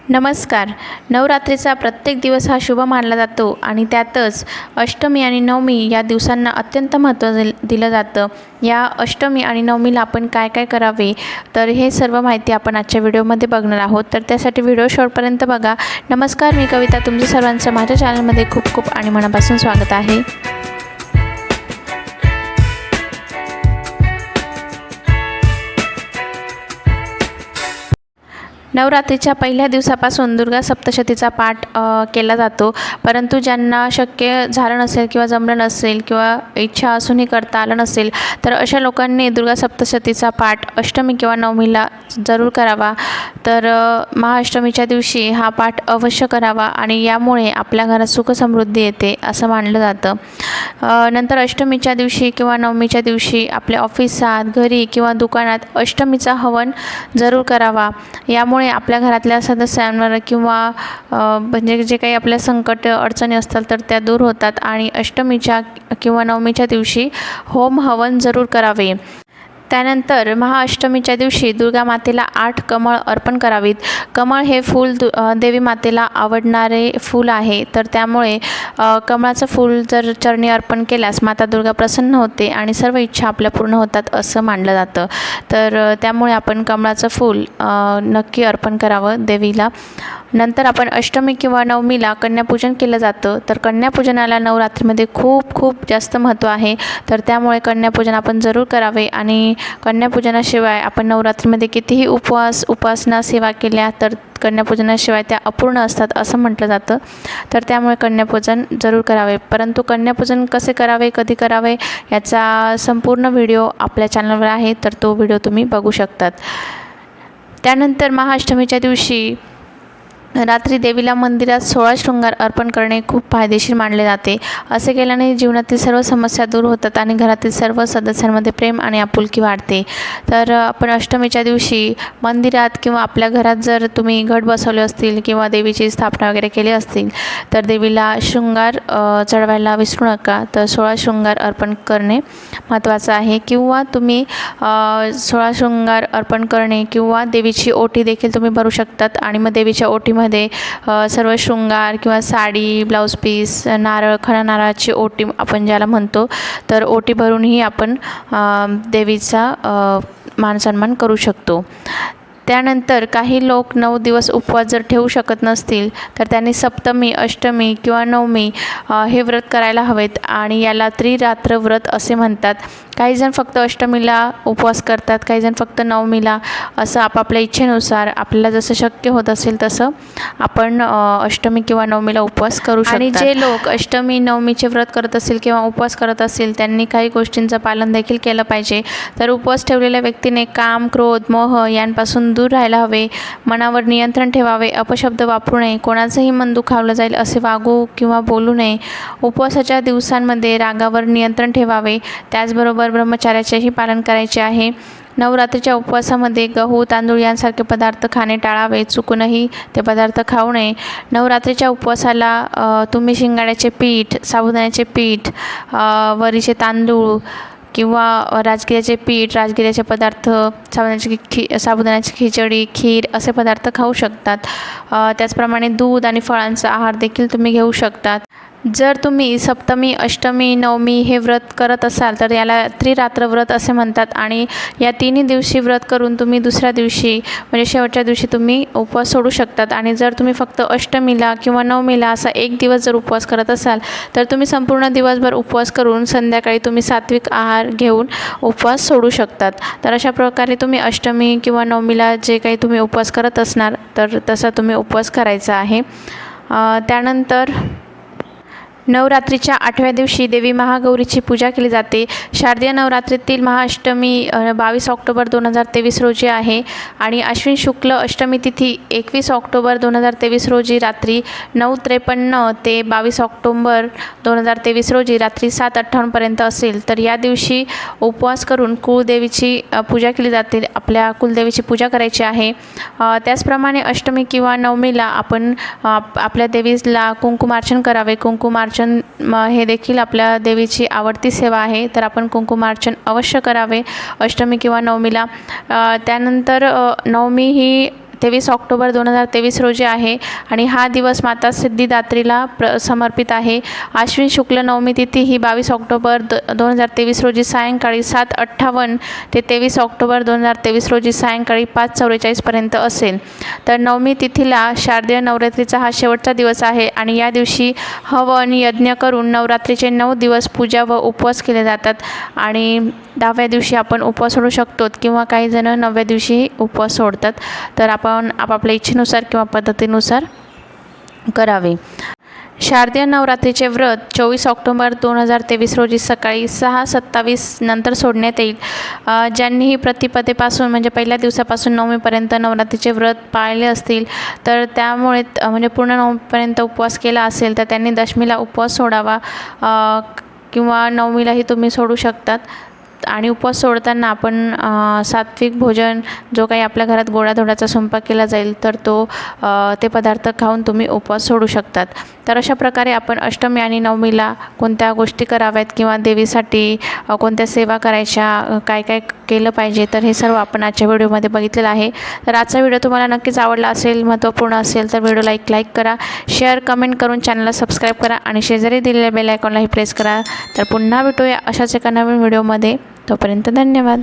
नमस्कार. नवरात्रीचा प्रत्येक दिवस हा शुभ मानला जातो आणि त्यातच अष्टमी आणि नवमी या दिवसांना अत्यंत महत्त्व दिलं जातं. या अष्टमी आणि नवमीला आपण काय काय करावे, तर हे सर्व माहिती आपण आजच्या व्हिडिओमध्ये बघणार आहोत. तर त्यासाठी व्हिडिओ शेवटपर्यंत बघा. नमस्कार, मी कविता, तुमचं सर्वांचं माझ्या चॅनलमध्ये खूप खूप आणि मनापासून स्वागत आहे. नवरात्रीच्या पहिल्या दिवसापासून दुर्गा सप्तशतीचा पाठ केला जातो. परंतु ज्यांना शक्य झालं नसेल किंवा जमलं नसेल किंवा इच्छा असूनही करता आलं नसेल, तर अशा लोकांनी दुर्गा सप्तशतीचा पाठ अष्टमी किंवा नवमीला जरूर करावा. तर महाअष्टमीच्या दिवशी हा पाठ अवश्य करावा आणि यामुळे आपल्या घरात सुखसमृद्धी येते असं मानलं जातं. नंतर अष्टमीच्या दिवशी किंवा नवमीच्या दिवशी आपल्या ऑफिसात, घरी किंवा दुकानात अष्टमीचा हवन जरूर करावा. यामुळे आपल्या घरातल्या सदस्यांवर किंवा म्हणजे जे काही आपल्या संकट अडचणी असतात तर त्या दूर होतात आणि अष्टमीच्या किंवा नवमीच्या दिवशी होम हवन जरूर करावे. त्यानंतर महाअष्टमीच्या दिवशी दुर्गा मातेला 8 कमळ अर्पण करावीत. कमळ हे फूल देवी मातेला आवडणारे फूल आहे. तर त्यामुळे कमळाचं फूल जर चरणी अर्पण केल्यास माता दुर्गा प्रसन्न होते आणि सर्व इच्छा आपल्या पूर्ण होतात असं मानलं जातं. तर त्यामुळे आपण कमळाचं फूल नक्की अर्पण करावं देवीला. नंतर आपण अष्टमी किंवा नवमीला कन्यापूजन केलं जातं. तर कन्यापूजनाला नवरात्रीमध्ये खूप खूप जास्त महत्त्व आहे. तर त्यामुळे कन्यापूजन आपण जरूर करावे आणि कन्यापूजनाशिवाय आपण नवरात्रीमध्ये कितीही उपासना सेवा केल्या तर कन्यापूजनाशिवाय त्या अपूर्ण असतात असं म्हटलं जातं. तर त्यामुळे कन्यापूजन जरूर करावे. परंतु कन्यापूजन कसे करावे, कधी करावे याचा संपूर्ण व्हिडिओ आपल्या चॅनलवर आहे, तर तो व्हिडिओ तुम्ही बघू शकतात. त्यानंतर महाअष्टमीच्या दिवशी रात्री देवीला मंदिरात 16 शृंगार अर्पण करणे खूप फायदेशीर मानले जाते. असे केल्याने जीवनातील सर्व समस्या दूर होतात आणि घरातील सर्व सदस्यांमध्ये प्रेम आणि आपुलकी वाढते. तर आपण अष्टमीच्या दिवशी मंदिरात किंवा आपल्या घरात जर तुम्ही घट बसवले असतील किंवा देवीची स्थापना वगैरे केली असतील तर देवीला शृंगार चढवायला विसरू नका. तर 16 शृंगार अर्पण करणे महत्त्वाचं आहे. किंवा तुम्ही 16 शृंगार अर्पण करणे किंवा देवीची ओटी देखील तुम्ही भरू शकतात आणि मग देवीच्या ओटी मध्ये सर्व शृंगार किंवा साडी, ब्लाऊज पीस, नारळ, खणा नारळाची ओटी आपण ज्याला म्हणतो, तर ओटी भरूनही आपण देवीचा मानसन्मान करू शकतो. त्यानंतर काही लोक 9 दिवस उपवास जर ठेवू शकत नसतील तर त्यांनी सप्तमी, अष्टमी किंवा नवमी हे व्रत करायला हवेत आणि याला त्रिरात्र व्रत असे म्हणतात. काही जण फक्त अष्टमीला उपवास करतात, काही जण फक्त नवमीला. असं आपापल्या इच्छेनुसार आपल्याला जसं शक्य होत असेल तसं आपण अष्टमी किंवा नवमीला उपवास करू शकतो. आणि जे लोक अष्टमी, नवमीचे व्रत करत असतील किंवा उपवास करत असतील त्यांनी काही गोष्टींचं पालन देखील केलं पाहिजे. तर उपवास ठेवलेल्या व्यक्तीने काम, क्रोध, मोह यांपासून दूर राहायला हवे. मनावर नियंत्रण ठेवावे. अपशब्द वापरू नये. कोणाचंही मन दुखावलं जाईल असे वागू किंवा बोलू नये. उपवासाच्या दिवसांमध्ये रागावर नियंत्रण ठेवावे. त्याचबरोबर ब्रह्मचार्याचेही पालन करायचे आहे. नवरात्रीच्या उपवासामध्ये गहू, तांदूळ यांसारखे पदार्थ खाणे टाळावे. चुकूनही ते पदार्थ खाऊ नये. नवरात्रीच्या उपवासाला तुम्ही शिंगाड्याचे पीठ, साबुदाण्याचे पीठ, वरीचे तांदूळ किंवा राजगिऱ्याचे पीठ, राजगिऱ्याचे पदार्थ, साबुदाण्याची खिचडी, खीर असे पदार्थ खाऊ शकतात. त्याचप्रमाणे दूध आणि फळांचा आहार देखील तुम्ही घेऊ शकतात. जर तुम्ही सप्तमी, अष्टमी, नवमी हे व्रत करत असाल तर याला त्रिरात्र व्रत असे म्हणतात आणि या तिन्ही दिवशी व्रत करून तुम्ही दुसऱ्या दिवशी म्हणजे शेवटच्या दिवशी तुम्ही उपवास सोडू शकतात. आणि जर तुम्ही फक्त अष्टमीला किंवा नवमीला असा एक दिवस जर उपवास करत असाल तर तुम्ही संपूर्ण दिवसभर उपवास करून संध्याकाळी तुम्ही सात्विक आहार घेऊन उपवास सोडू शकतात. तर अशा प्रकारे तुम्ही अष्टमी किंवा नवमीला जे काही तुम्ही उपवास करत असणार तर तसा तुम्ही उपवास करायचा आहे. त्यानंतर नवरात्रीच्या 8व्या दिवशी देवी महागौरीची पूजा केली जाते. शारदीय नवरात्रीतील महाअष्टमी 22 ऑक्टोबर 2023 रोजी आहे आणि अश्विन शुक्ल अष्टमी तिथी 21 ऑक्टोबर 2023 रोजी रात्री 9:53 ते 22 ऑक्टोबर 2023 रोजी रात्री 7:58पर्यंत असेल. तर या दिवशी उपवास करून कुळदेवीची पूजा केली जाते. आपल्या कुलदेवीची पूजा करायची आहे. त्याचप्रमाणे अष्टमी किंवा नवमीला आपण आपल्या देवीला कुंकुमार्चन करावे. कुंकुमार्चन हे देखील आपल्या देवीची आवडती सेवा आहे. तर आपण कुंकुमार्चन अवश्य करावे अष्टमी किंवा नवमीला. त्यानंतर नवमी ही 23 ऑक्टोबर 2023 रोजी आहे आणि हा दिवस माता सिद्धिदात्रीला समर्पित आहे. आश्विन शुक्ल नवमी तिथी ही 22 ऑक्टोबर 2023 रोजी सायंकाळी 7:58 ते 23 ऑक्टोबर 2023 रोजी सायंकाळी 5:44 पर्यंत असेल. तर नवमी तिथीला शारदीय नवरात्रीचा हा शेवटचा दिवस आहे आणि या दिवशी हवन यज्ञ करून नवरात्रीचे 9 दिवस पूजा व उपवास केले जातात आणि 10व्या दिवशी आपण उपवास सोडू शकतो किंवा काही जण 9व्या दिवशी उपवास सोडतात. तर आपण आपापल्या इच्छेनुसार किंवा पद्धतीनुसार करावे. शारदीय नवरात्रीचे व्रत 24 ऑक्टोबर 2023 रोजी सकाळी 6:27 नंतर सोडण्यात येईल. ज्यांनीही प्रतिपदेपासून म्हणजे पहिल्या दिवसापासून नवमीपर्यंत नवरात्रीचे व्रत पाळले असतील तर त्यामुळे म्हणजे पूर्ण नवमीपर्यंत उपवास केला असेल तर त्यांनी दशमीला उपवास सोडावा किंवा नवमीलाही तुम्ही सोडू शकतात. आणि उपवास सोडताना आपण सात्विक भोजन जो काही आपल्या घरात गोडाधोडाचा स्वयंपाक केला जाईल तर ते पदार्थ खाऊन तुम्ही उपवास सोडू शकतात. तर अशा प्रकारे आपण अष्टमी आणि नवमीला कोणत्या गोष्टी कराव्यात किंवा देवीसाठी कोणत्या सेवा करायच्या, काय काय केलं पाहिजे, तर हे सर्व आपण आजच्या व्हिडिओमध्ये बघितलेलं आहे. तर आजचा व्हिडिओ तुम्हाला नक्कीच आवडला असेल, महत्त्वपूर्ण असेल तर व्हिडिओला लाईक करा, शेअर कमेंट करून चॅनलला सबस्क्राईब करा आणि शेजारी दिलेल्या बेल आयकॉनलाही प्रेस करा. तर पुन्हा भेटूया अशाच एका नवीन व्हिडिओमध्ये. तोपर्यंत धन्यवाद.